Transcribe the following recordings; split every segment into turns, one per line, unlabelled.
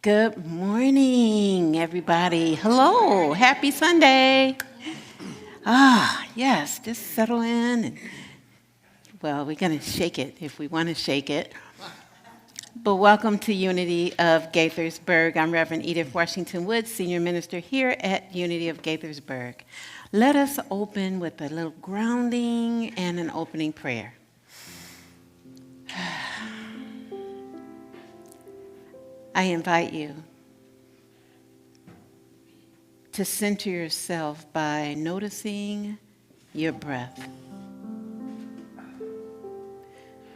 Good morning, everybody. Hello, happy Sunday. Yes, just settle in. Well, we're going to shake it if we want to shake it. But welcome to Unity of Gaithersburg. I'm Reverend Edith Washington Woods, Senior Minister here at Unity of Gaithersburg. Let us open with a little grounding and an opening prayer. I invite you to center yourself by noticing your breath.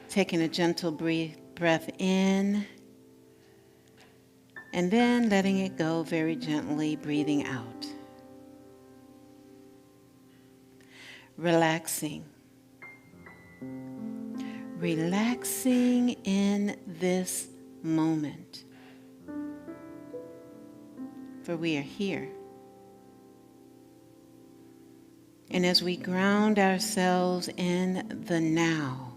Taking a gentle breath in, and then letting it go very gently, breathing out. Relaxing. Relaxing in this moment. For we are here. And as we ground ourselves in the now,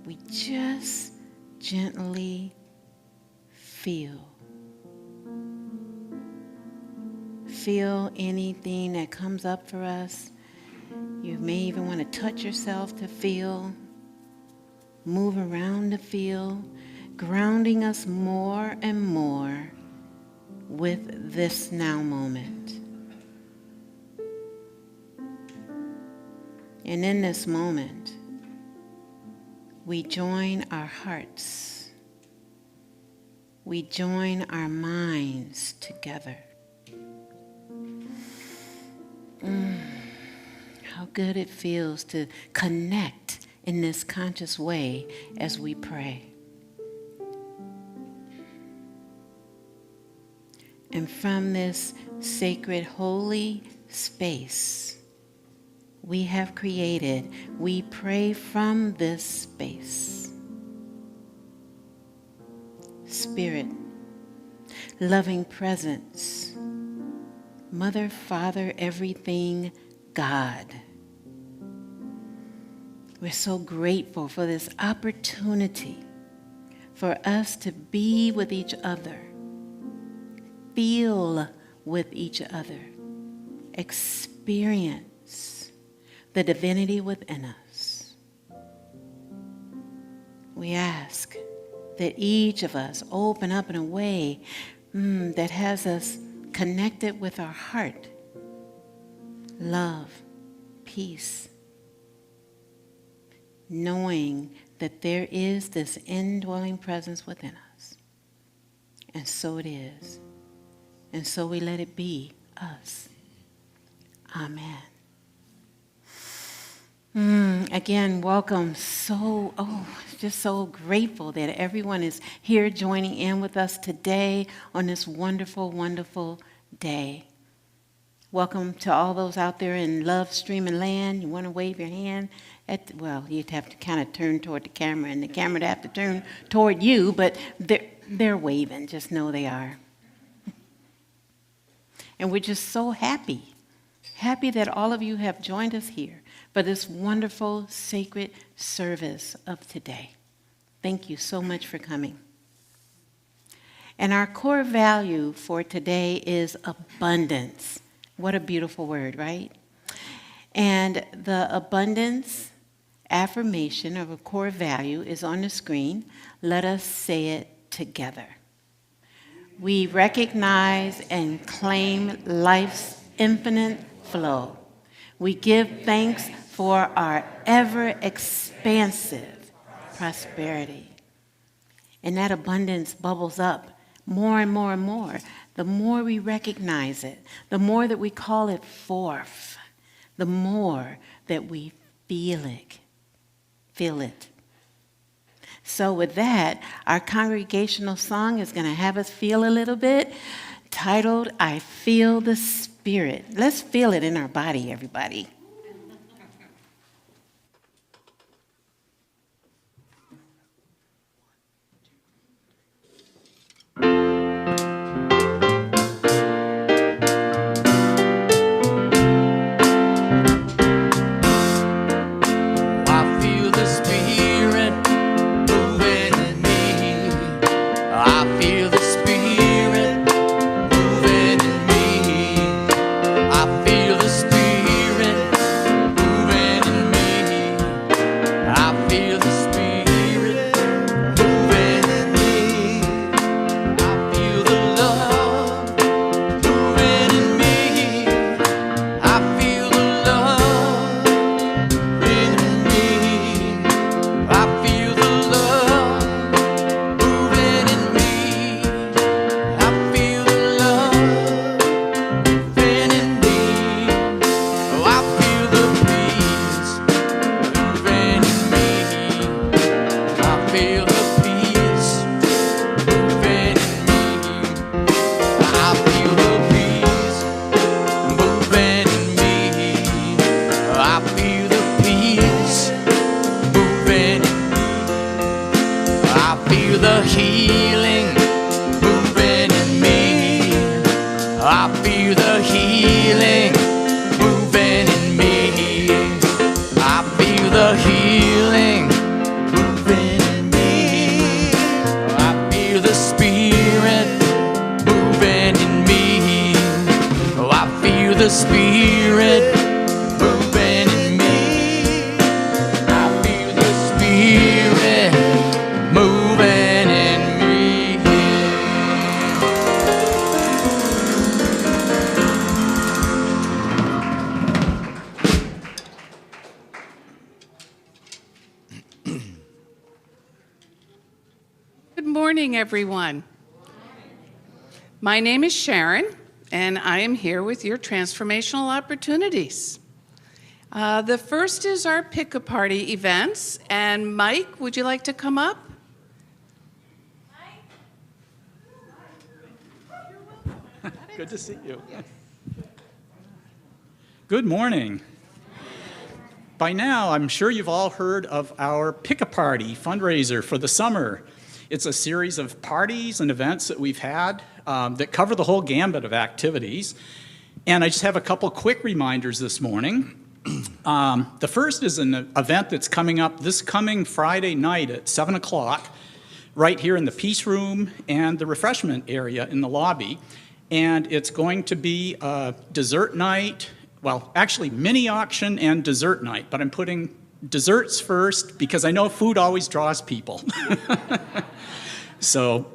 we just gently feel. Feel anything that comes up for us. You may even want to touch yourself to feel, move around to feel, grounding us more and more with this now moment. And in this moment, we join our hearts. We join our minds together. How good it feels to connect in this conscious way as we pray. And from this sacred, holy space we have created, we pray from this space. Spirit, loving presence, Mother, Father, everything, God. We're so grateful for this opportunity for us to be with each other, feel with each other, experience the divinity within us. We ask that each of us open up in a way that has us connected with our heart. Love, peace, knowing that there is this indwelling presence within us. And so it is. And so we let it be us. Amen. Again, welcome. Just so grateful that everyone is here joining in with us today on this wonderful, wonderful day. Welcome to all those out there in Love Streaming Land. You want to wave your hand you'd have to kind of turn toward the camera, and the camera would have to turn toward you, but they're waving. Just know they are. And we're just so happy that all of you have joined us here for this wonderful, sacred service of today. Thank you so much for coming. And our core value for today is abundance. What a beautiful word, right? And the abundance affirmation of a core value is on the screen. Let us say it together. We recognize and claim life's infinite flow. We give thanks for our ever-expansive prosperity. And that abundance bubbles up more and more and more. The more we recognize it, the more that we call it forth, the more that we feel it. So with that, our congregational song is going to have us feel a little bit, titled, I Feel the Spirit. Let's feel it in our body, everybody.
I feel everyone. My name is Sharon, and I am here with your transformational opportunities. The first is our pick-a-party events, and Mike, would you like to come up?
Good to see you. Good morning. By now, I'm sure you've all heard of our Pick-a-Party fundraiser for the summer. It's a series of parties and events that we've had that cover the whole gambit of activities. And I just have a couple quick reminders this morning. The first is an event that's coming up this coming Friday night at 7 o'clock, right here in the Peace Room and the refreshment area in the lobby. And it's going to be a dessert night. Well, actually, mini auction and dessert night, but I'm putting desserts first because I know food always draws people. So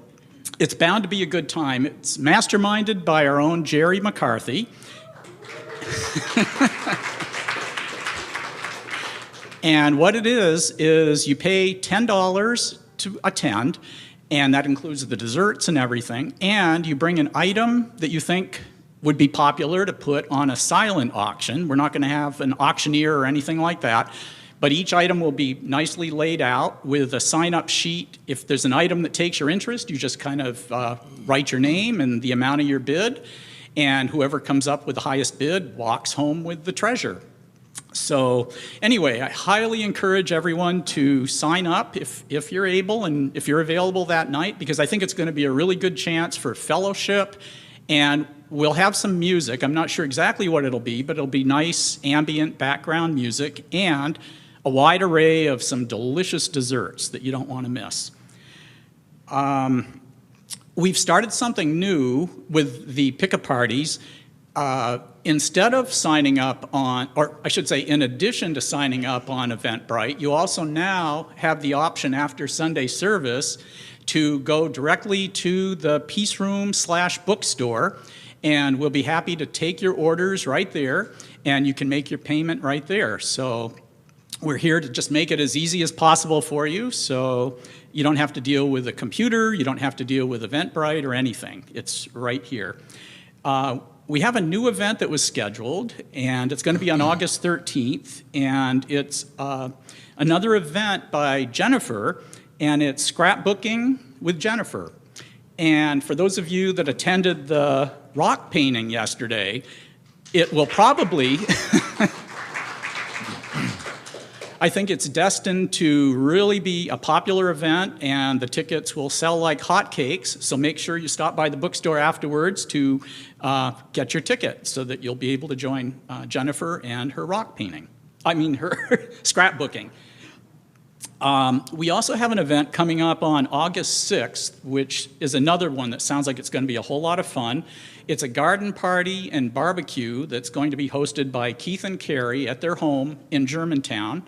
it's bound to be a good time. It's masterminded by our own Jerry McCarthy. And what it is you pay $10 to attend, and that includes the desserts and everything, and you bring an item that you think would be popular to put on a silent auction. We're not going to have an auctioneer or anything like that, but each item will be nicely laid out with a sign-up sheet. If there's an item that takes your interest, you just kind of write your name and the amount of your bid, and whoever comes up with the highest bid walks home with the treasure. So anyway, I highly encourage everyone to sign up if you're able and if you're available that night, because I think it's going to be a really good chance for fellowship. And we'll have some music. I'm not sure exactly what it'll be, but it'll be nice ambient background music and a wide array of some delicious desserts that you don't want to miss. We've started something new with the pick-a-parties. Instead of signing up on, or I should say in addition to signing up on Eventbrite, you also now have the option after Sunday service to go directly to the Peace Room / bookstore, and we'll be happy to take your orders right there, and you can make your payment right there. So we're here to just make it as easy as possible for you, so you don't have to deal with a computer, you don't have to deal with Eventbrite or anything. It's right here. We have a new event that was scheduled, and it's going to be on August 13th, and it's another event by Jennifer, and it's Scrapbooking with Jennifer. And for those of you that attended the rock painting yesterday, it will probably, I think it's destined to really be a popular event, and the tickets will sell like hotcakes, so make sure you stop by the bookstore afterwards to get your ticket so that you'll be able to join Jennifer and her rock painting. I mean, her scrapbooking. We also have an event coming up on August 6th, which is another one that sounds like it's going to be a whole lot of fun. It's a garden party and barbecue that's going to be hosted by Keith and Carrie at their home in Germantown.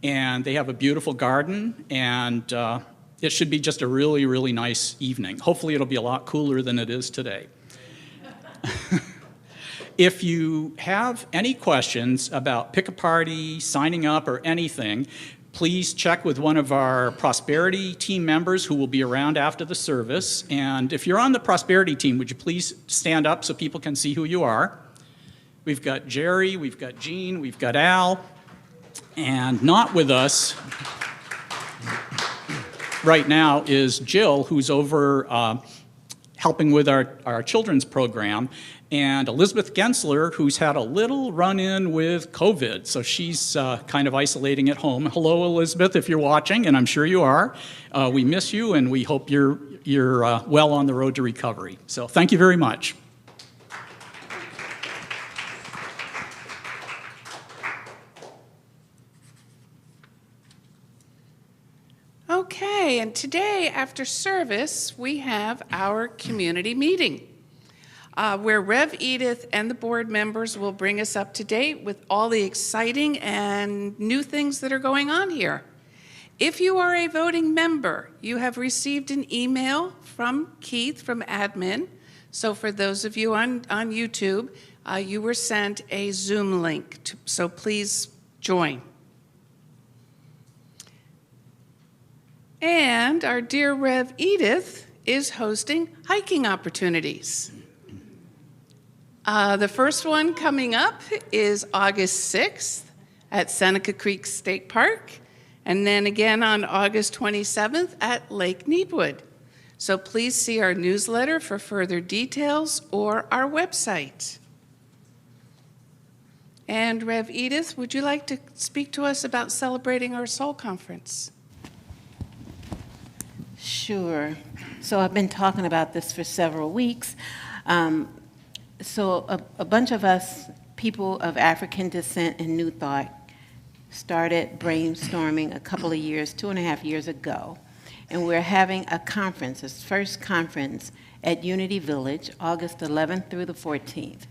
And they have a beautiful garden, and it should be just a really, really nice evening. Hopefully it'll be a lot cooler than it is today. If you have any questions about Pick-a-Party, signing up, or anything, please check with one of our Prosperity team members who will be around after the service. And if you're on the Prosperity team, would you please stand up so people can see who you are? We've got Jerry, we've got Jean, we've got Al, and not with us right now is Jill, who's over helping with our children's program, and Elizabeth Gensler, who's had a little run-in with COVID, so she's kind of isolating at home. Hello, Elizabeth, if you're watching, and I'm sure you are. We miss you, and we hope you're well on the road to recovery. So thank you very much.
Okay, and today after service, we have our community meeting, where Rev Edith and the board members will bring us up to date with all the exciting and new things that are going on here. If you are a voting member, you have received an email from Keith from admin. So for those of you on YouTube, you were sent a Zoom link, so please join. And our dear Rev Edith is hosting hiking opportunities. The first one coming up is August 6th at Seneca Creek State Park, and then again on August 27th at Lake Needwood. So please see our newsletter for further details or our website. And Rev Edith, would you like to speak to us about celebrating our Soul Conference?
Sure. So I've been talking about this for several weeks. So a bunch of us, people of African descent and New Thought, started brainstorming a couple of years, 2.5 years ago. And we're having a conference, this first conference at Unity Village, August 11th through the 14th.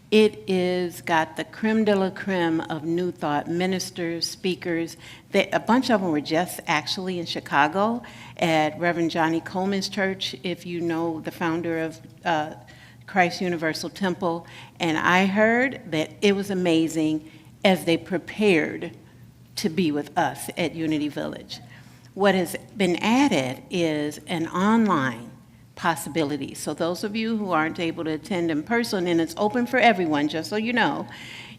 It is got the creme de la creme of New Thought ministers, speakers. A bunch of them were just actually in Chicago at Reverend Johnny Coleman's church, if you know the founder of Christ Universal Temple. And I heard that it was amazing as they prepared to be with us at Unity Village. What has been added is an online possibility. So those of you who aren't able to attend in person, and it's open for everyone, just so you know,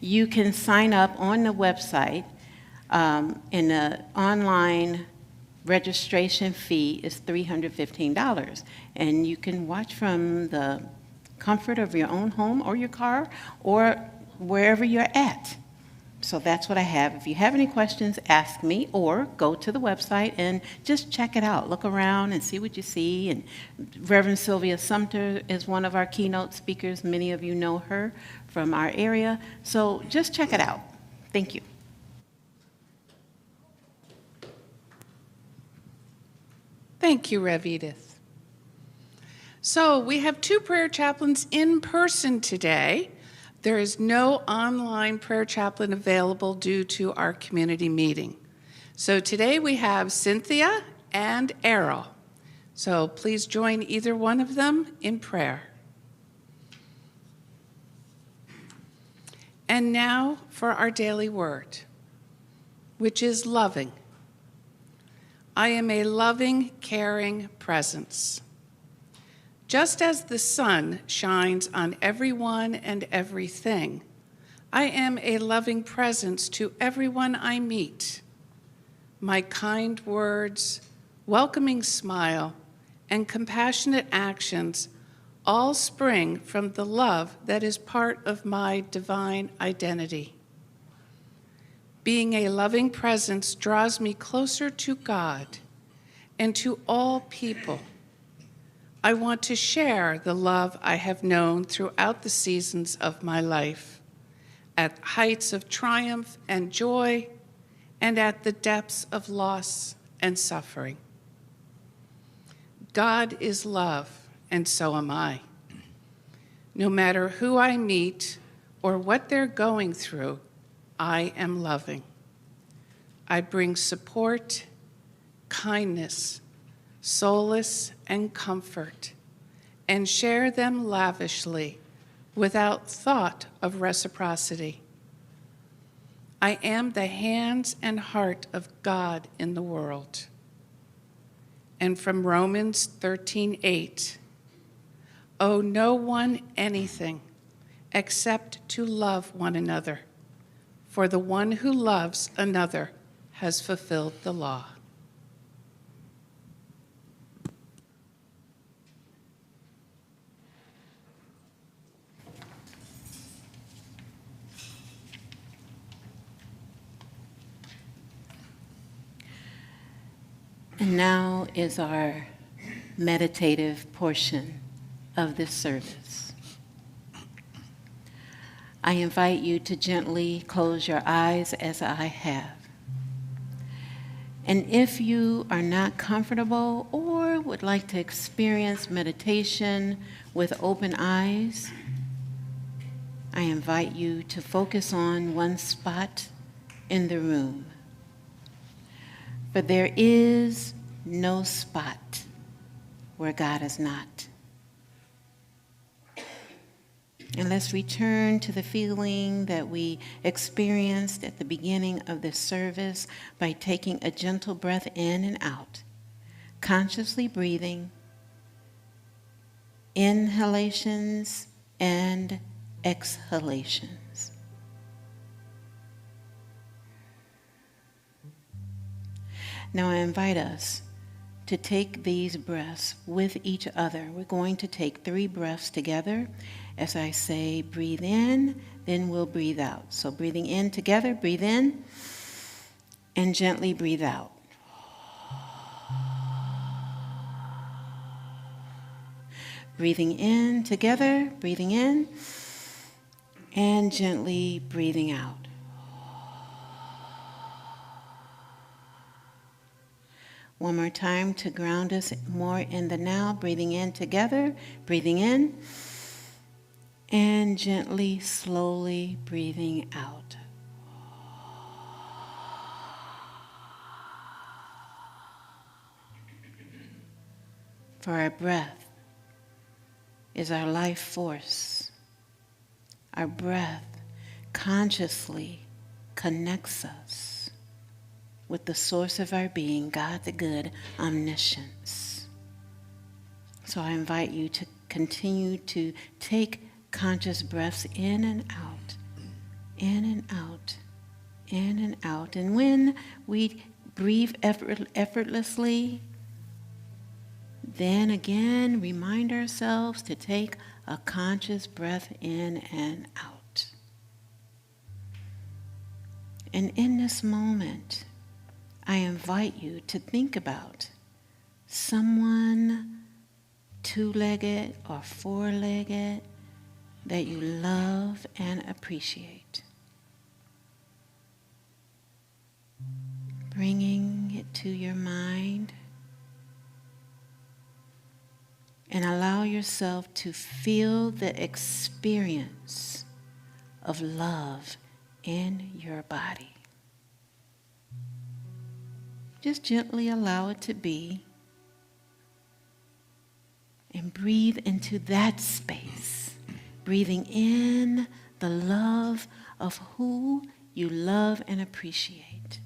you can sign up on the website, and the online registration fee is $315. And you can watch from the comfort of your own home or your car or wherever you're at. So that's what I have. If you have any questions, ask me, or go to the website and just check it out. Look around and see what you see. And Reverend Sylvia Sumter is one of our keynote speakers. Many of you know her from our area. So just check it out. Thank you.
Thank you, Rev Edith. So we have 2 prayer chaplains in person today. There is no online prayer chaplain available due to our community meeting. So today we have Cynthia and Errol. So please join either one of them in prayer. And now for our daily word, which is loving. I am a loving, caring presence. Just as the sun shines on everyone and everything, I am a loving presence to everyone I meet. My kind words, welcoming smile, and compassionate actions all spring from the love that is part of my divine identity. Being a loving presence draws me closer to God and to all people. I want to share the love I have known throughout the seasons of my life, at heights of triumph and joy, and at the depths of loss and suffering. God is love, and so am I. No matter who I meet or what they're going through, I am loving. I bring support, kindness, solace, and comfort, and share them lavishly without thought of reciprocity. I am the hands and heart of God in the world. And from Romans 13:8, owe no one anything except to love one another, for the one who loves another has fulfilled the law.
And now is our meditative portion of this service. I invite you to gently close your eyes as I have. And if you are not comfortable or would like to experience meditation with open eyes, I invite you to focus on one spot in the room. For there is no spot where God is not. And let's return to the feeling that we experienced at the beginning of this service by taking a gentle breath in and out, consciously breathing inhalations and exhalations. Now I invite us to take these breaths with each other. We're going to take 3 breaths together. As I say, breathe in, then we'll breathe out. So breathing in together, breathe in, and gently breathe out. Breathing in together, breathing in, and gently breathing out. One more time to ground us more in the now, breathing in together, breathing in, and gently, slowly breathing out. For our breath is our life force. Our breath consciously connects us with the source of our being, God the good, omniscience. So I invite you to continue to take conscious breaths in and out, in and out, in and out. And when we breathe effortlessly, then again remind ourselves to take a conscious breath in and out. And in this moment, I invite you to think about someone 2-legged or 4-legged that you love and appreciate. Bringing it to your mind and allow yourself to feel the experience of love in your body. Just gently allow it to be and breathe into that space, breathing in the love of who you love and appreciate.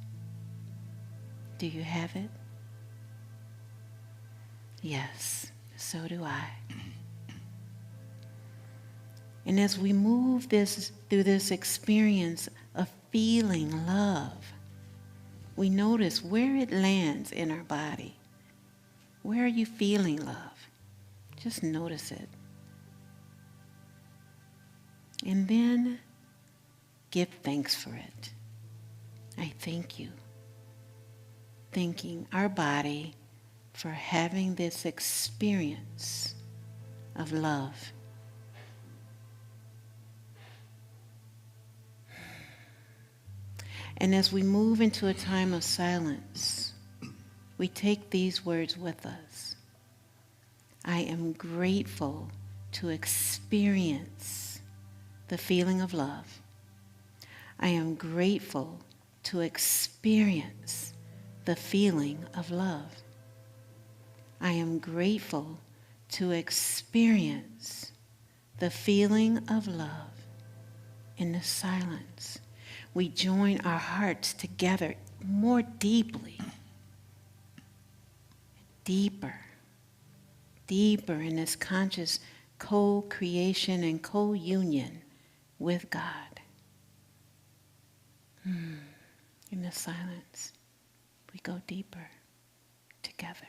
Do you have it? Yes, so do I. And as we move through this experience of feeling love, we notice where it lands in our body. Where are you feeling love? Just notice it. And then give thanks for it. I thank you. Thanking our body for having this experience of love. And as we move into a time of silence, we take these words with us. I am grateful to experience the feeling of love. I am grateful to experience the feeling of love. I am grateful to experience the feeling of love in the silence. We join our hearts together more deeply, deeper in this conscious co-creation and co-union with God. In the silence, we go deeper together.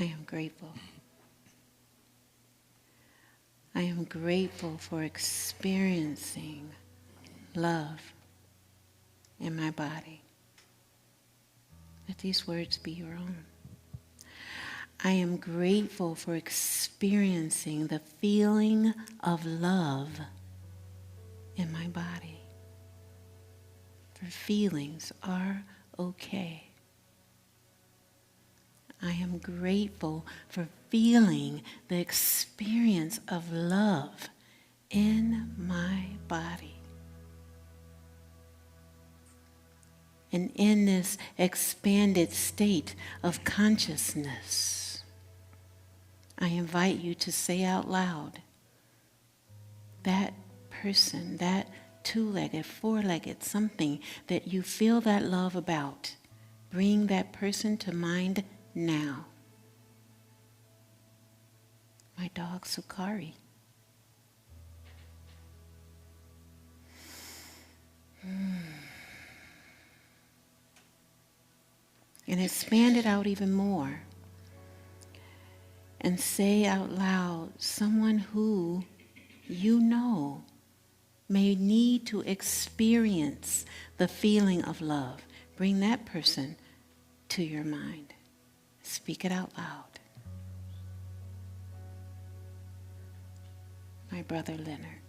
I am grateful. I am grateful for experiencing love in my body. Let these words be your own. I am grateful for experiencing the feeling of love in my body. For feelings are okay. I am grateful for feeling the experience of love in my body. And in this expanded state of consciousness, I invite you to say out loud, that person, that two-legged, four-legged, something that you feel that love about, bring that person to mind now. My dog Sukari. And expand it out even more. And say out loud, someone who you know may need to experience the feeling of love. Bring that person to your mind. Speak it out loud. My brother Leonard.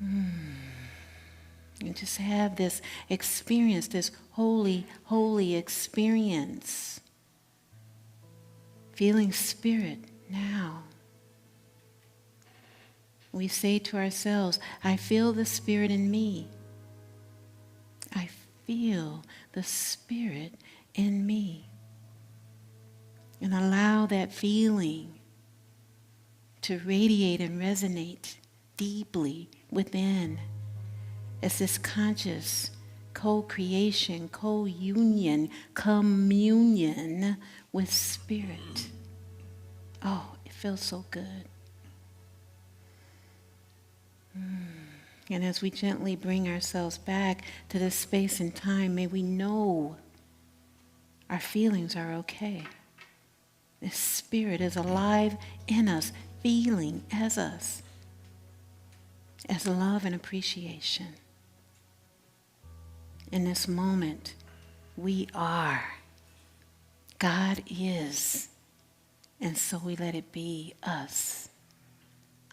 And just have this experience, this holy, holy experience. Feeling spirit now. We say to ourselves, I feel the spirit in me. I feel the spirit in me. And allow that feeling to radiate and resonate deeply within as this conscious co-creation, co-union, communion with spirit. Oh, it feels so good. And as we gently bring ourselves back to this space and time, may we know our feelings are okay. This spirit is alive in us, feeling as us, as love and appreciation. In this moment, we are. God is. And so we let it be us.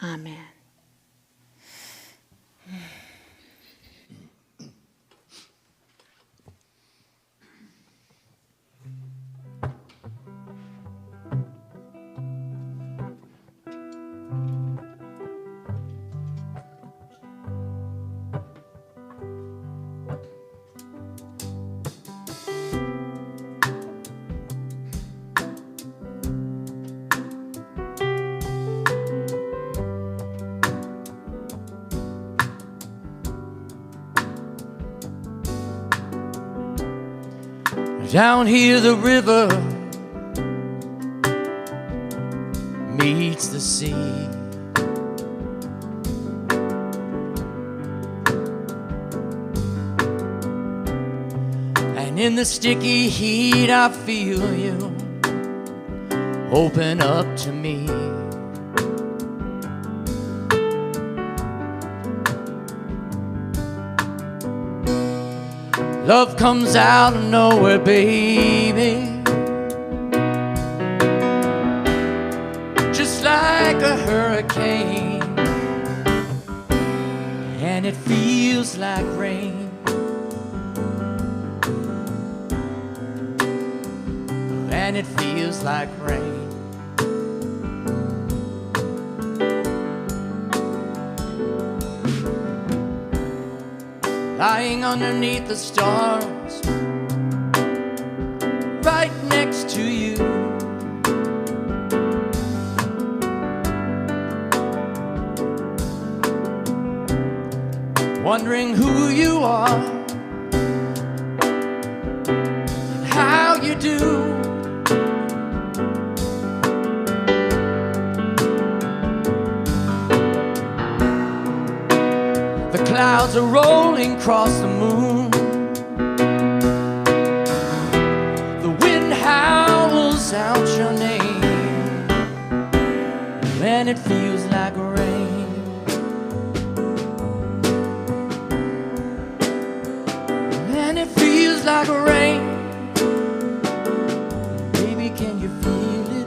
Amen.
Down here the river meets the sea. And in the sticky heat I feel you open up to me. Love comes out of nowhere, baby, just like a hurricane, and it feels like rain, and it feels like rain. Lying underneath the stars, right next to you, wondering who you are and how you do. The clouds are rolling across the moon, like rain. Baby, can you feel it?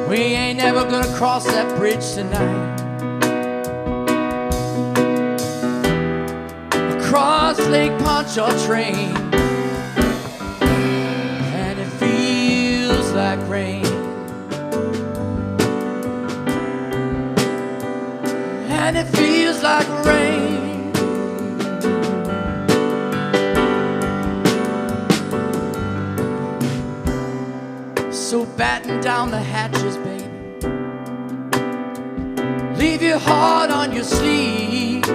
We ain't never gonna cross that bridge tonight. Across Lake Pontchartrain, and it feels like rain. And it feels like rain. So batten down the hatches, baby. Leave your heart on your sleeve.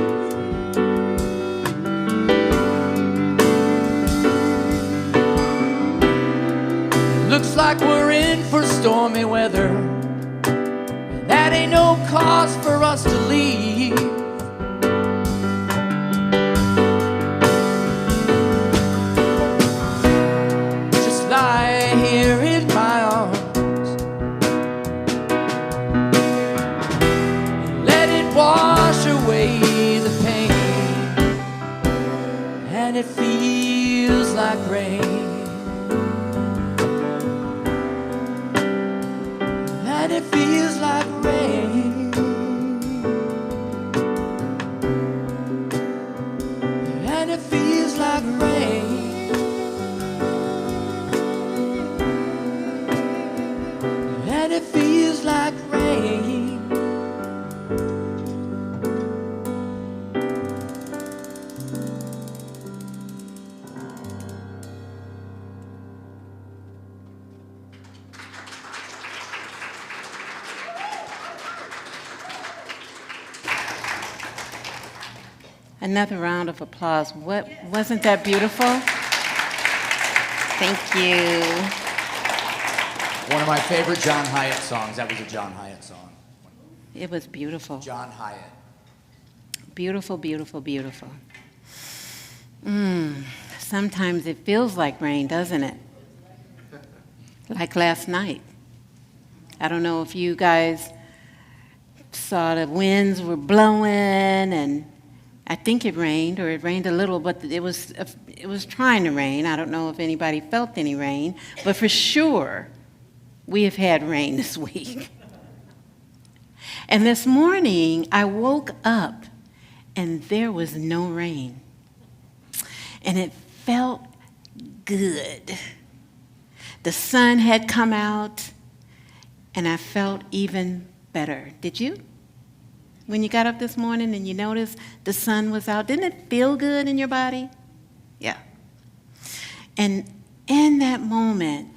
Looks like we're in for stormy weather. That ain't no cause for us to leave. Just lie here in my arms. Let it wash away the pain. And it feels like rain. And it feels like rain. And it feels like rain. And it feels like rain.
Another round of applause. Wasn't that beautiful? Thank you.
One of my favorite John Hyatt songs. That was a John Hyatt song.
It was beautiful.
John Hyatt.
Beautiful, beautiful, beautiful. Sometimes it feels like rain, doesn't it? Like last night. I don't know if you guys saw the winds were blowing, and I think it rained, or it rained a little, but it was trying to rain. I don't know if anybody felt any rain, but for sure, we have had rain this week. And this morning, I woke up, and there was no rain. And it felt good. The sun had come out, and I felt even better. Did you? When you got up this morning and you noticed the sun was out, didn't it feel good in your body? Yeah. And in that moment,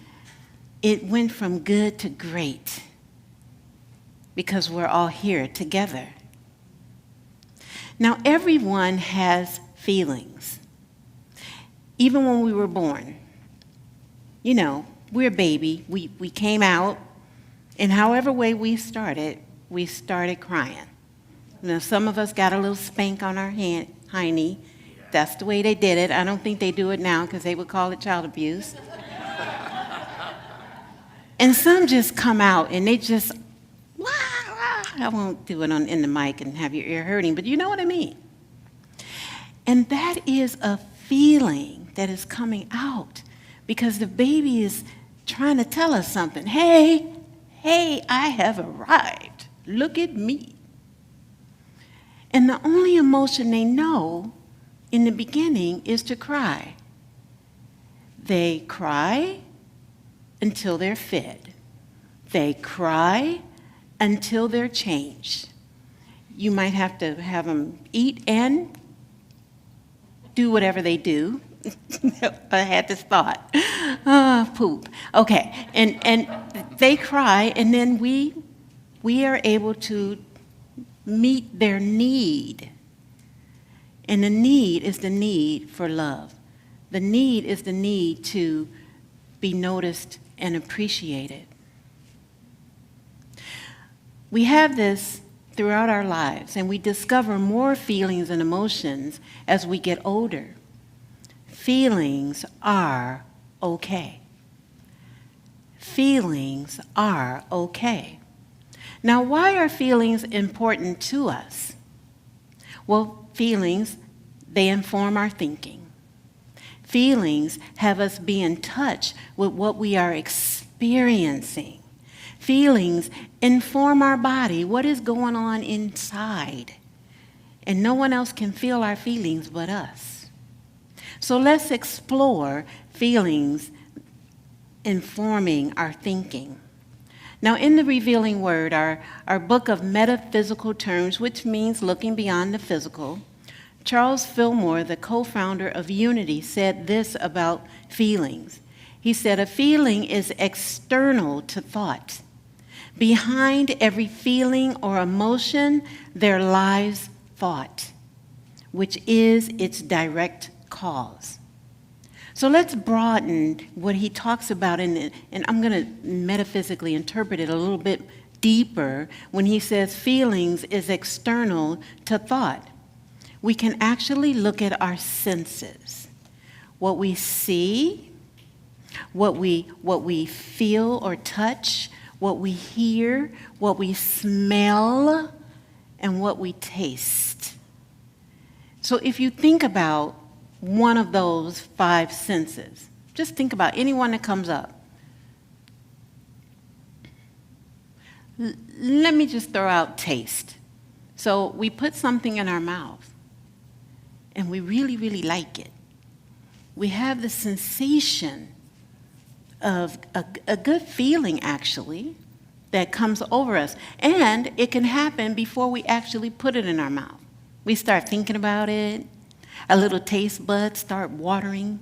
it went from good to great because we're all here together. Now, everyone has feelings. Even when we were born, you know, we're a baby. We came out, and however way we started crying. You know, some of us got a little spank on our hiney. That's the way they did it. I don't think they do it now because they would call it child abuse. And some just come out and they just, wah, wah. I won't do it in the mic and have your ear hurting, but you know what I mean. And that is a feeling that is coming out because the baby is trying to tell us something. Hey, I have arrived. Look at me. And the only emotion they know in the beginning is to cry. They cry until they're fed. They cry until they're changed. you might have to have them eat and do whatever they do. I had this thought. Poop. Okay. And they cry, and then we are able to meet their need. And the need is the need for love. The need is the need to be noticed and appreciated. We have this throughout our lives, and we discover more feelings and emotions as we get older. Feelings are okay. Feelings are okay. Now, why are feelings important to us? Well, feelings, they inform our thinking. Feelings have us be in touch with what we are experiencing. Feelings inform our body, what is going on inside. And no one else can feel our feelings but us. So let's explore feelings informing our thinking. Now, in the Revealing Word, our book of metaphysical terms, which means looking beyond the physical, Charles Fillmore, the co-founder of Unity, said this about feelings. He said, a feeling is external to thought. Behind every feeling or emotion, there lies thought, which is its direct cause. So let's broaden what he talks about, and I'm going to metaphysically interpret it a little bit deeper when he says feelings is external to thought. We can actually look at our senses, what we see, what we feel or touch, what we hear, what we smell, and what we taste. So if you think about one of those 5 senses, just think about anyone that comes up. Let me just throw out taste. So we put something in our mouth, and we really, really like it. We have the sensation of a good feeling, actually, that comes over us. And it can happen before we actually put it in our mouth. We start thinking about it. Our little taste buds start watering.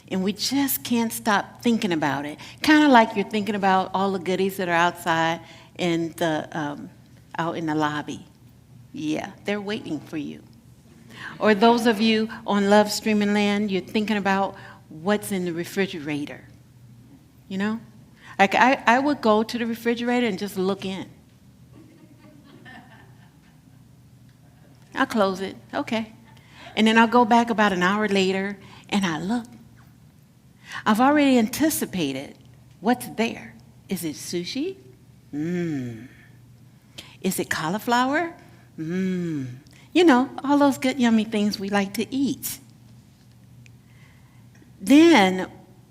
And we just can't stop thinking about it. Kind of like you're thinking about all the goodies that are outside in out in the lobby. Yeah, they're waiting for you. Or those of you on Love Streaming Land, you're thinking about what's in the refrigerator. You know? Like I would go to the refrigerator and just look in. I'll close it. Okay. And then I'll go back about an hour later and I look. I've already anticipated what's there. Is it sushi? Is it cauliflower? You know, all those good, yummy things we like to eat. Then,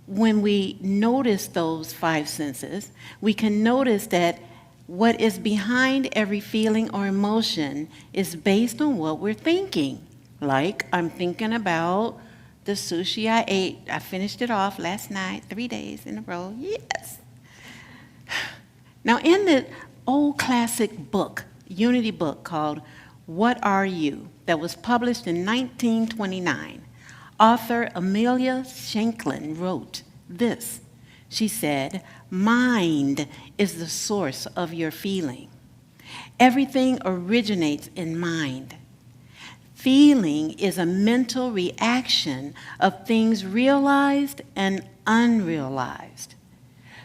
when we notice those 5 senses, we can notice that what is behind every feeling or emotion is based on what we're thinking. Like, I'm thinking about the sushi I ate. I finished it off last night, 3 days in a row. Yes. Now, in the old classic book, Unity book called What Are You?, that was published in 1929, author Amelia Shanklin wrote this. She said, mind is the source of your feeling. Everything originates in mind. Feeling is a mental reaction of things realized and unrealized.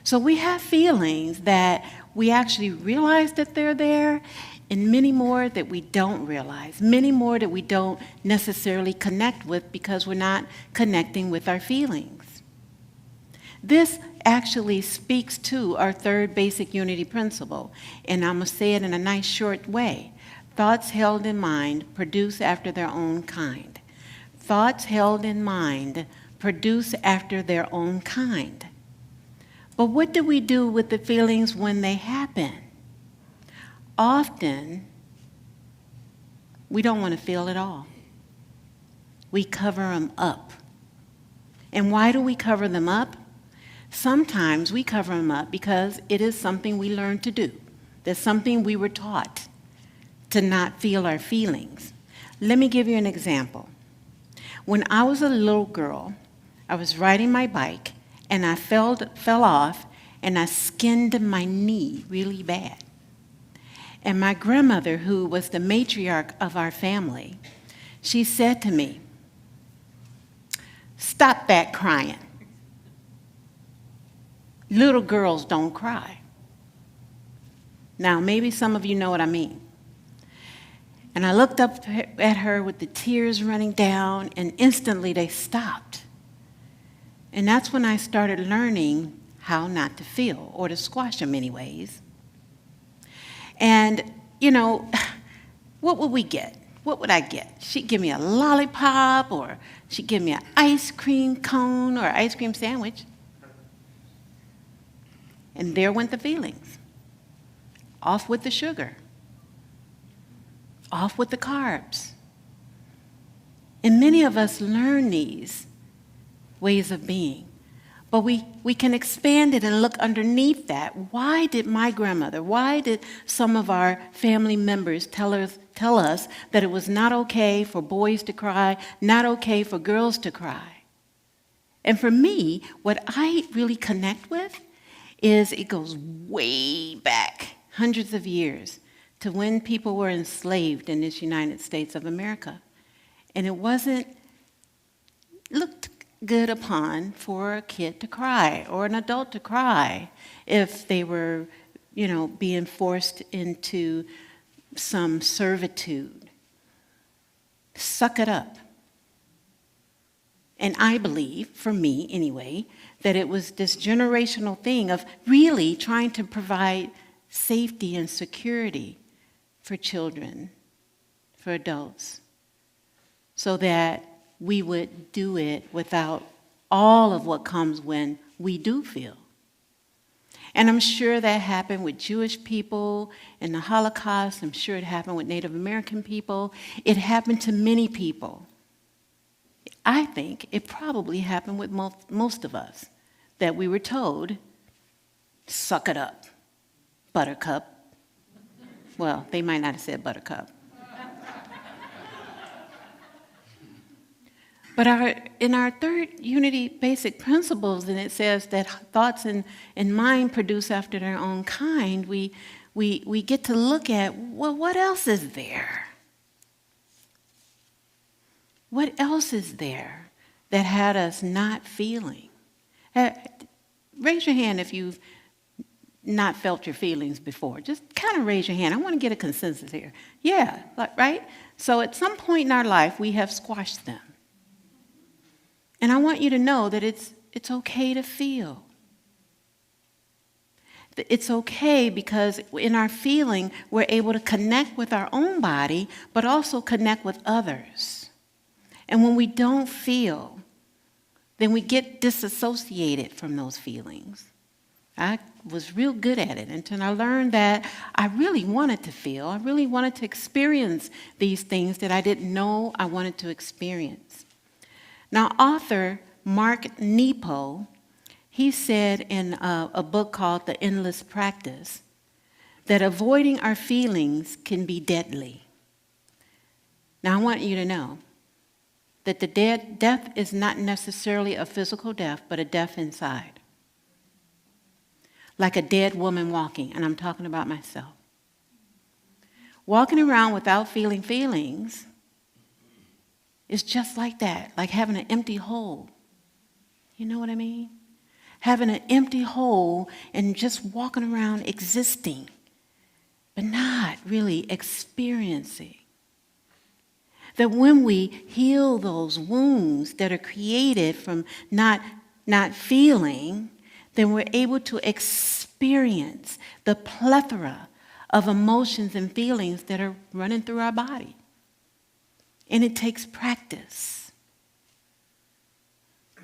So we have feelings that we actually realize that they're there, and many more that we don't realize, many more that we don't necessarily connect with because we're not connecting with our feelings. This actually speaks to our 3rd basic unity principle, and I'm going to say it in a nice short way. Thoughts held in mind produce after their own kind. Thoughts held in mind produce after their own kind. But what do we do with the feelings when they happen? Often, we don't want to feel at all. We cover them up. And why do we cover them up? Sometimes we cover them up because it is something we learned to do. There's something we were taught to not feel our feelings. Let me give you an example. When I was a little girl, I was riding my bike and I fell off and I skinned my knee really bad. And my grandmother, who was the matriarch of our family, she said to me, "Stop that crying. Little girls don't cry." Now, maybe some of you know what I mean. And I looked up at her with the tears running down, and instantly they stopped. And that's when I started learning how not to feel, or to squash them anyways. And, you know, what would we get? What would I get? She'd give me a lollipop, or she'd give me an ice cream cone or ice cream sandwich. And there went the feelings. Off with the sugar. Off with the carbs. And many of us learn these ways of being. But we can expand it and look underneath that. Why did my grandmother, why did some of our family members tell us that it was not okay for boys to cry, not okay for girls to cry? And for me, what I really connect with is it goes way back, hundreds of years, to when people were enslaved in this United States of America. And it wasn't looked good upon for a kid to cry or an adult to cry if they were, being forced into some servitude. Suck it up. And I believe, for me anyway, that it was this generational thing of really trying to provide safety and security for children, for adults, so that we would do it without all of what comes when we do feel. And I'm sure that happened with Jewish people in the Holocaust. I'm sure it happened with Native American people. It happened to many people. I think it probably happened with most of us, that we were told, suck it up, buttercup. Well, they might not have said buttercup. But in our third unity basic principles, and it says that thoughts and mind produce after their own kind, we get to look at, well, what else is there? What else is there that had us not feeling? Raise your hand if you've not felt your feelings before. Just kind of raise your hand. I want to get a consensus here. Yeah, right? So at some point in our life, we have squashed them. And I want you to know that it's okay to feel. It's okay because in our feeling, we're able to connect with our own body, but also connect with others. And when we don't feel, then we get disassociated from those feelings. I was real good at it until I learned that I really wanted to feel. I really wanted to experience these things that I didn't know I wanted to experience. Now, author Mark Nepo, he said in a book called The Endless Practice that avoiding our feelings can be deadly. Now, I want you to know that the death is not necessarily a physical death, but a death inside. Like a dead woman walking, and I'm talking about myself. Walking around without feeling feelings is just like that, like having an empty hole. You know what I mean? Having an empty hole and just walking around existing, but not really experiencing. That when we heal those wounds that are created from not feeling, then we're able to experience the plethora of emotions and feelings that are running through our body. And it takes practice.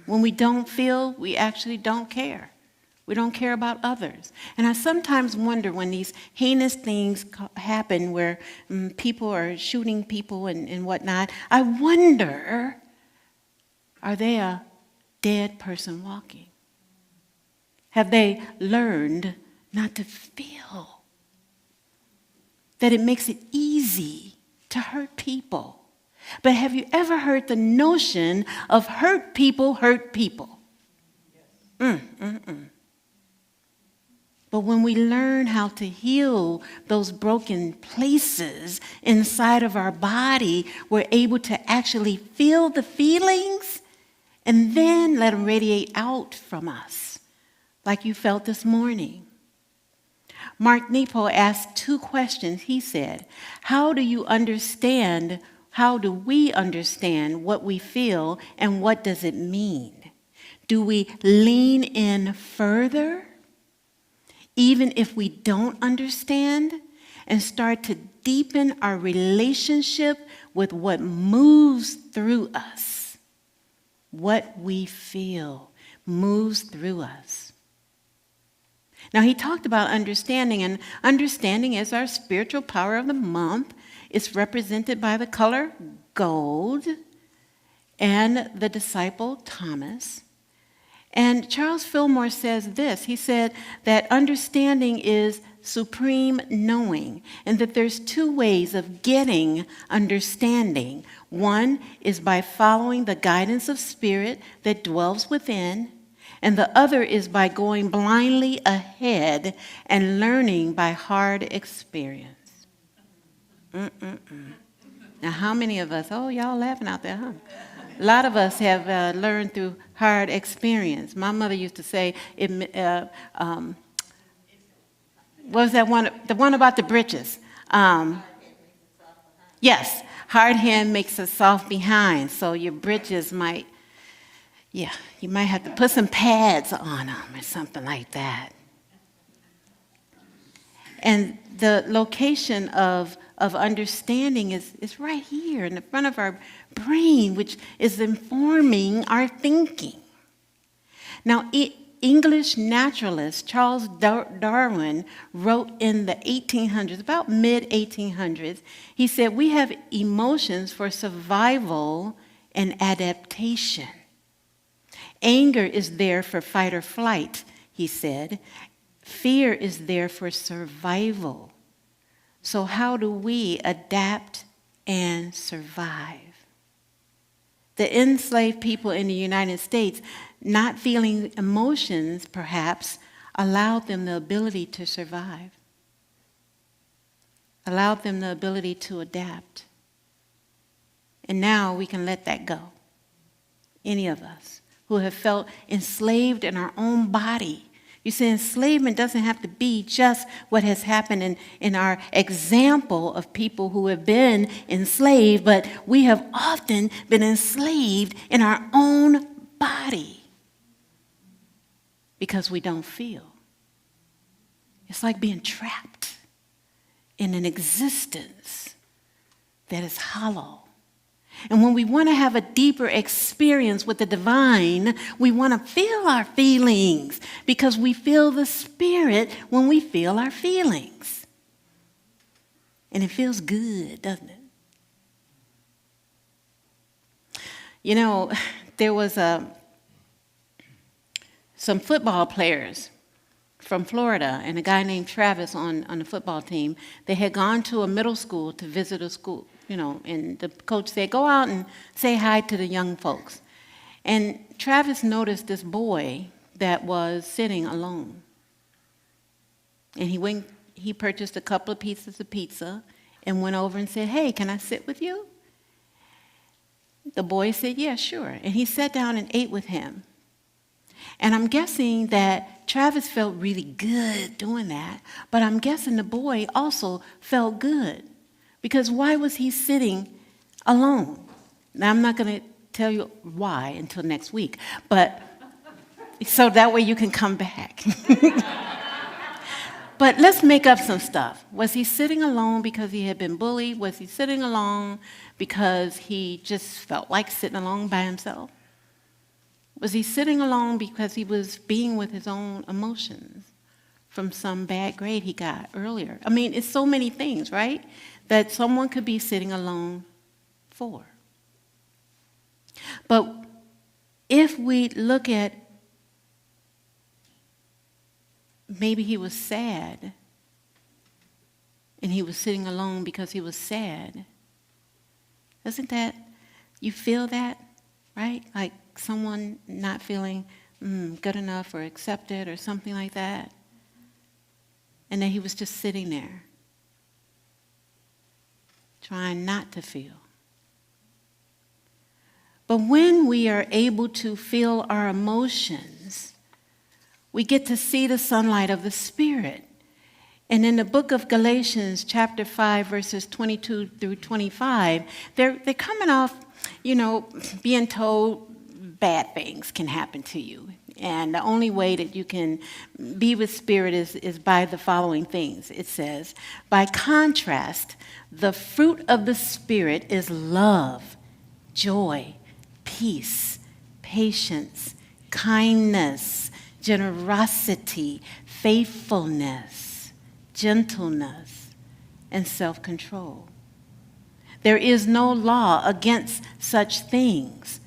When we don't feel, we actually don't care. We don't care about others. And I sometimes wonder when these heinous things happen where people are shooting people and whatnot, I wonder, are they a dead person walking? Have they learned not to feel? that it makes it easy to hurt people. But have you ever heard the notion of hurt people hurt people? But when we learn how to heal those broken places inside of our body, we're able to actually feel the feelings and then let them radiate out from us, like you felt this morning. Mark Nepo asked 2 questions. He said, how do we understand what we feel, and what does it mean? Do we lean in further, even if we don't understand, and start to deepen our relationship with what moves through us? What we feel moves through us. Now, he talked about understanding, and understanding is our spiritual power of the month. It's represented by the color gold and the disciple Thomas. And Charles Fillmore says this. He said that understanding is supreme knowing, and that there's 2 ways of getting understanding. One is by following the guidance of spirit that dwells within, and the other is by going blindly ahead and learning by hard experience. Now, how many of us, oh, y'all laughing out there, huh? A lot of us have learned through hard experience. My mother used to say, what was that one? The one about the britches. Yes, hard hand makes a soft behind. So your britches might, you might have to put some pads on them or something like that. And the location of understanding is right here in the front of our brain, which is informing our thinking. Now, English naturalist Charles Darwin wrote in the 1800s, about mid-1800s, he said, we have emotions for survival and adaptation. Anger is there for fight or flight, he said. Fear is there for survival. So how do we adapt and survive? The enslaved people in the United States, not feeling emotions, perhaps, allowed them the ability to survive, allowed them the ability to adapt. And now we can let that go. Any of us who have felt enslaved in our own body. You see, enslavement doesn't have to be just what has happened in our example of people who have been enslaved, but we have often been enslaved in our own body because we don't feel. It's like being trapped in an existence that is hollow. And when we want to have a deeper experience with the divine, we want to feel our feelings because we feel the Spirit when we feel our feelings. And it feels good, doesn't it? You know, there was some football players from Florida and a guy named Travis on the football team. They had gone to a middle school to visit a school. And the coach said, go out and say hi to the young folks. And Travis noticed this boy that was sitting alone. And he purchased a couple of pieces of pizza and went over and said, hey, can I sit with you? The boy said, yeah, sure. And he sat down and ate with him. And I'm guessing that Travis felt really good doing that, but I'm guessing the boy also felt good. Because why was he sitting alone? Now, I'm not going to tell you why until next week, but so that way you can come back. But let's make up some stuff. Was he sitting alone because he had been bullied? Was he sitting alone because he just felt like sitting alone by himself? Was he sitting alone because he was being with his own emotions from some bad grade he got earlier? I mean, it's so many things, right, that someone could be sitting alone for. But if we look at maybe he was sad and he was sitting alone because he was sad. Doesn't that, you feel that, right? Like someone not feeling good enough or accepted or something like that. And then he was just sitting there, trying not to feel. But when we are able to feel our emotions, we get to see the sunlight of the Spirit. And in the book of Galatians, chapter 5, verses 22 through 25, they're coming off, being told bad things can happen to you. And the only way that you can be with Spirit is by the following things. It says, by contrast, the fruit of the Spirit is love, joy, peace, patience, kindness, generosity, faithfulness, gentleness, and self-control. There is no law against such things.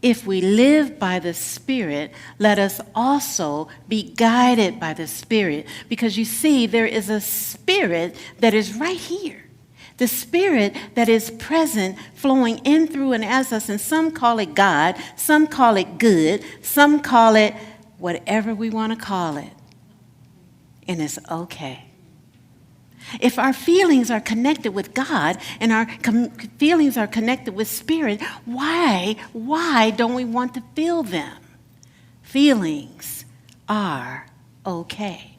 If we live by the Spirit, let us also be guided by the Spirit. Because you see, there is a Spirit that is right here. The Spirit that is present, flowing in, through, and as us. And some call it God, some call it good, some call it whatever we want to call it. And it's okay. If our feelings are connected with God and our feelings are connected with Spirit, why don't we want to feel them? Feelings are okay.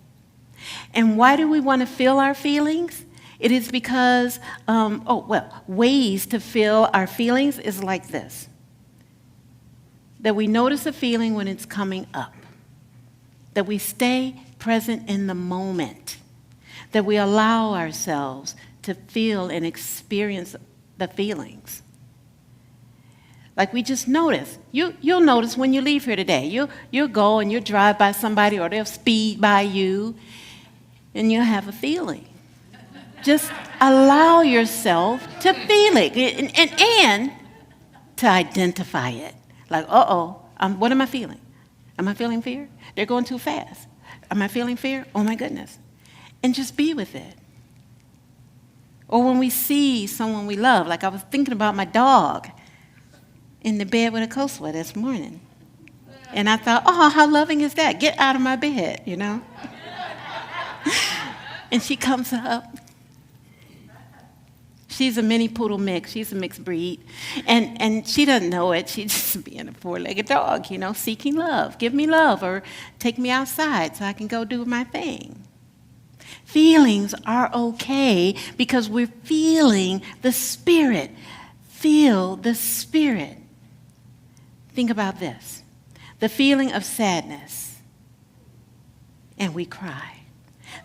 And why do we want to feel our feelings? It is because, ways to feel our feelings is like this. That we notice a feeling when it's coming up. That we stay present in the moment. That we allow ourselves to feel and experience the feelings. Like we just notice. You'll notice when you leave here today. You'll go and you'll drive by somebody or they'll speed by you and you'll have a feeling. Just allow yourself to feel it and to identify it. Like, what am I feeling? Am I feeling fear? They're going too fast. Am I feeling fear? Oh my goodness. And just be with it. Or when we see someone we love, like I was thinking about my dog in the bed with a cold sweat this morning. And I thought, how loving is that? Get out of my bed, And she comes up. She's a mini poodle mix. She's a mixed breed. And she doesn't know it. She's just being a four-legged dog, seeking love. Give me love or take me outside so I can go do my thing. Feelings are okay because we're feeling the Spirit. Feel the Spirit. Think about this. The feeling of sadness, and we cry.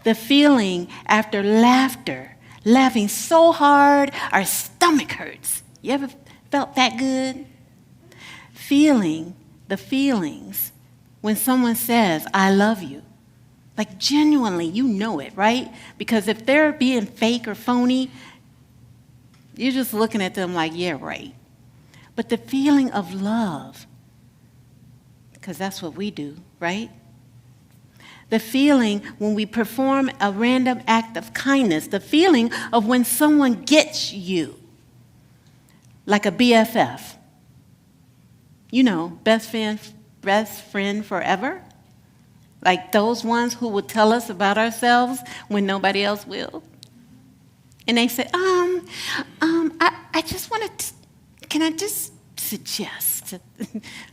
The feeling after laughter, laughing so hard our stomach hurts. You ever felt that good? Feeling the feelings when someone says, I love you. Like genuinely, you know it, right? Because if they're being fake or phony, you're just looking at them like, yeah, right. But the feeling of love, because that's what we do, right? The feeling when we perform a random act of kindness, the feeling of when someone gets you, like a BFF. Best friend forever. Like those ones who will tell us about ourselves when nobody else will. And they say, I just want to, can I just suggest?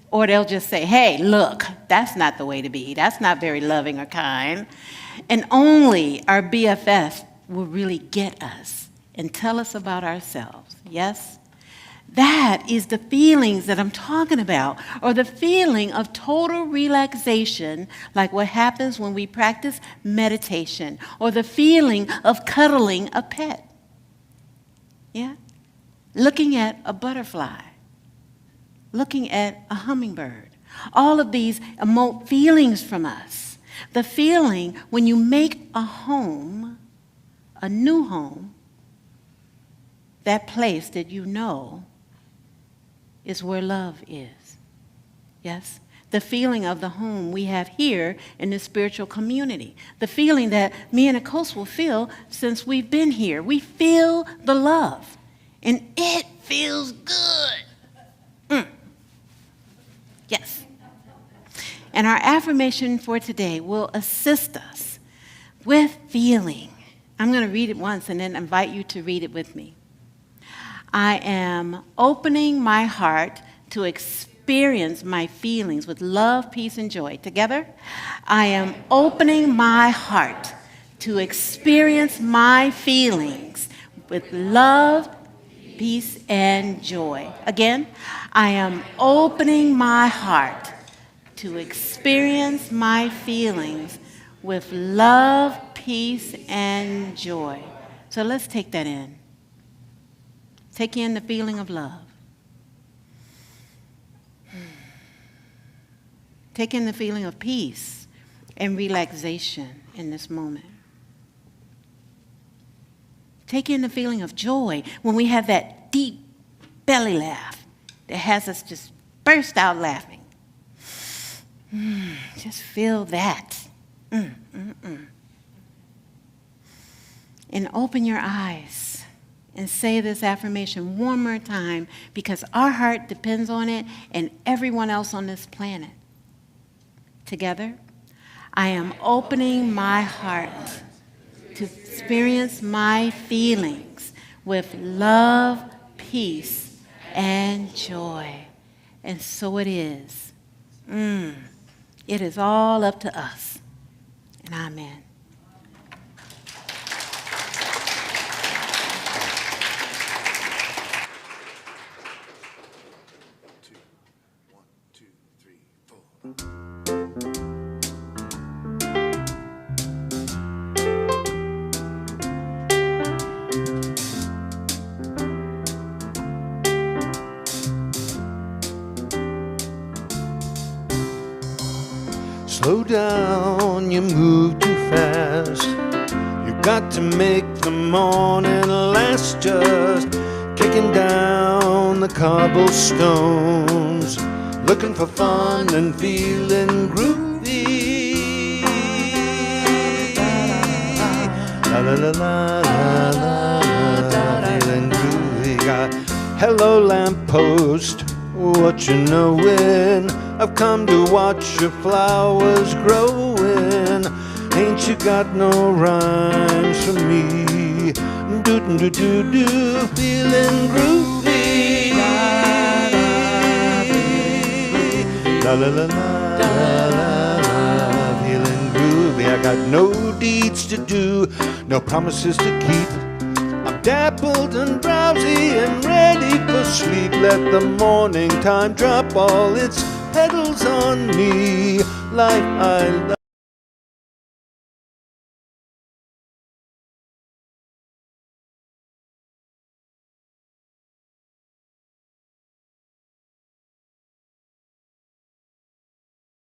Or they'll just say, hey, look, that's not the way to be. That's not very loving or kind. And only our BFF will really get us and tell us about ourselves. Yes? That is the feelings that I'm talking about, or the feeling of total relaxation, like what happens when we practice meditation, or the feeling of cuddling a pet. Yeah? Looking at a butterfly, looking at a hummingbird. All of these emote feelings from us. The feeling when you make a home, a new home, that place that you know is where love is. Yes? the feeling of the home we have here in this spiritual community, the feeling that me and the coast will feel since we've been here. We feel the love, and it feels good. Yes. And our affirmation for today will assist us with feeling. I'm going to read it once and then invite you to read it with me. I am opening my heart to experience my feelings with love, peace, and joy. Together, I am opening my heart to experience my feelings with love, peace, and joy. Again, I am opening my heart to experience my feelings with love, peace, and joy. So let's take that in. Take in the feeling of love. Take in the feeling of peace and relaxation in this moment. Take in the feeling of joy when we have that deep belly laugh that has us just burst out laughing. Just feel that. And open your eyes and say this affirmation one more time, because our heart depends on it and everyone else on this planet. Together, I am opening my heart to experience my feelings with love, peace, and joy. And so it is. It is all up to us. And amen.
Slow down, you move too fast. You got to make the morning last, just kicking down the cobblestones, looking for fun and feeling groovy. La la la la la la, feeling groovy. Got hello lamppost, what you knowin'? I've come to watch your flowers growing. Ain't you got no rhymes for me? Do-do-do-do, feeling groovy. La la la la la, feeling groovy. I got no deeds to do, no promises to keep. I'm dappled and drowsy and ready for sleep. Let the morning time drop all its petals on me. Life I love.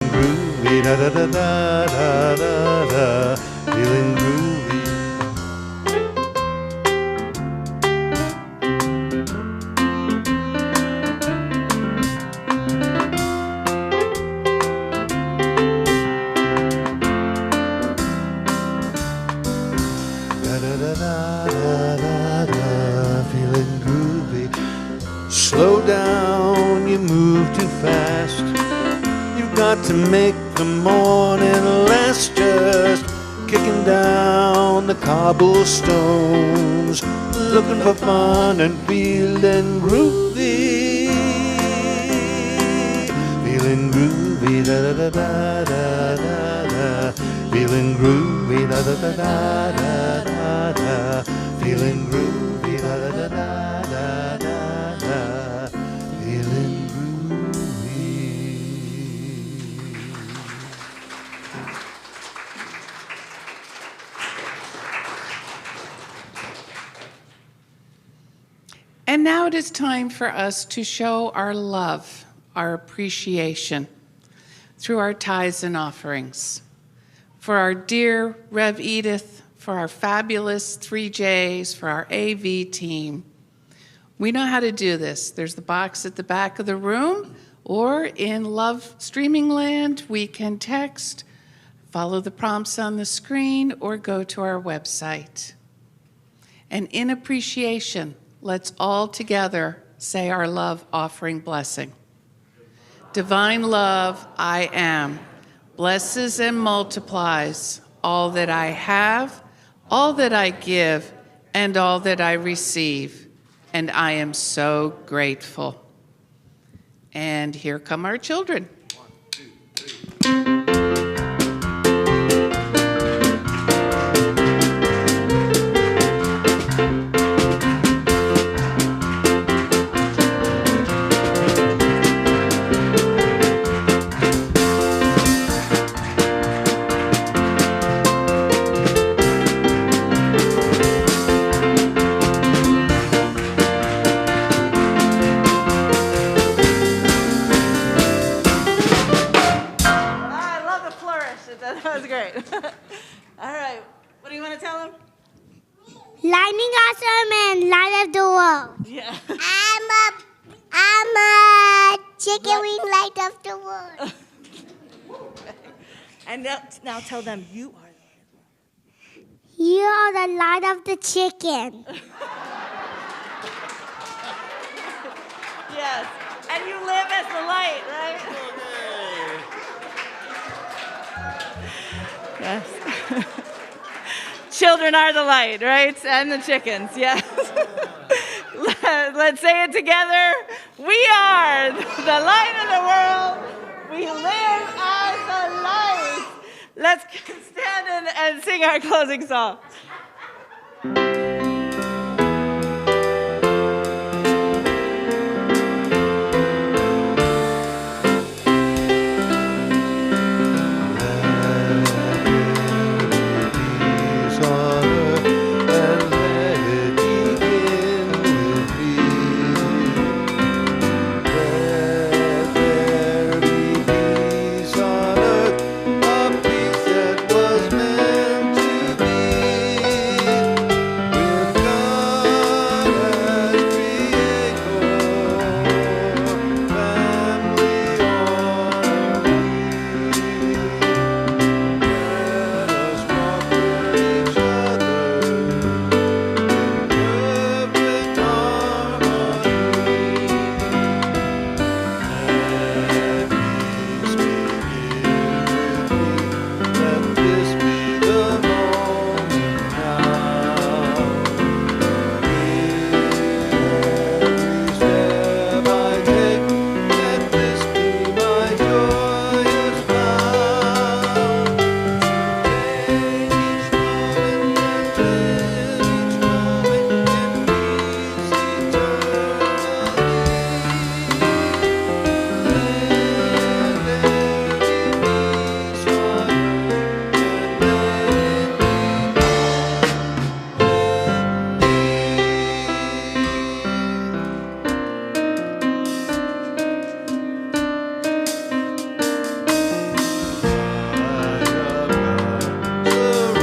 Groovy, da da da da da da da, feeling groovy. Slow down, you move too fast. You've got to make the morning last, just kicking down the cobblestones, looking for fun and feeling groovy. Feeling groovy, da da da da da da. Feeling groovy, da da da da da da. Feeling groovy, da da da da da da. Feeling groovy.
And now it is time for us to show our love, our appreciation through our tithes and offerings. For our dear Rev Edith, for our fabulous 3Js, for our AV team. We know how to do this. There's the box at the back of the room. Or in Love Streaming Land, we can text, follow the prompts on the screen, or go to our website. And in appreciation, let's all together say our love offering blessing. Divine love, I am, blesses and multiplies all that I have, all that I give, and all that I receive. And I am so grateful. And here come our children.
I love the flourish. That was great. All right. What do you want to tell him?
Lightning awesome and light of the world.
Yeah.
I'm a chicken wing light of the world.
And now tell them you are.
You are the light of the chicken.
Yes. And you live as the light, right? Yes. Children are the light, right? And the chickens, yes. Let's say it together. We are the light of the world. We live as the light. Let's stand and sing our closing song.
Peace on earth, and let it begin with me. Let there be peace on earth, a peace that was meant to be. With God as creator, family let us walk with each other in perfect harmony. Let peace begin with me. Let this be the moment now. Every step I take, let this be my joyous vow. Take each moment and live each moment in peace eternally. Let there be peace on earth, and let it be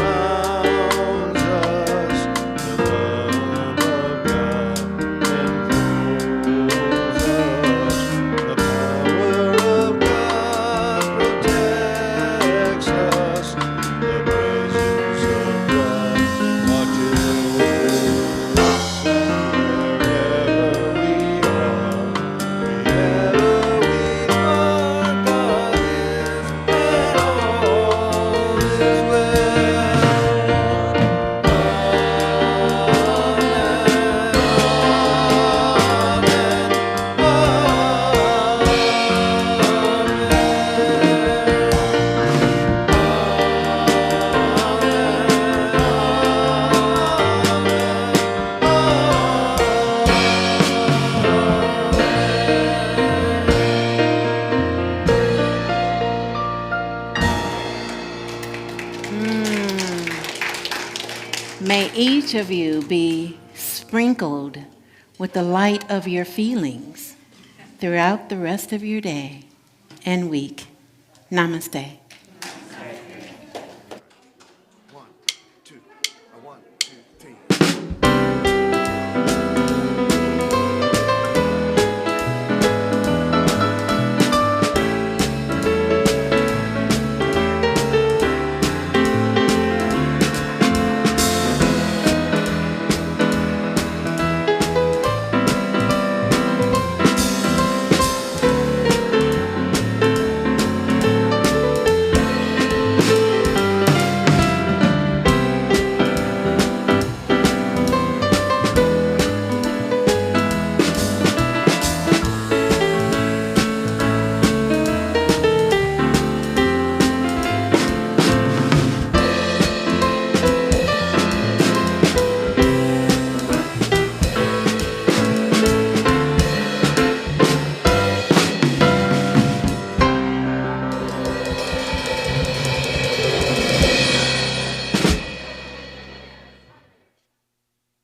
surrounds us, the love of God enfolds us, the power of God protects us, the presence of God watches over us, wherever we are, God is, and all is
May each of you be sprinkled with the light of your feelings throughout the rest of your day and week. Namaste.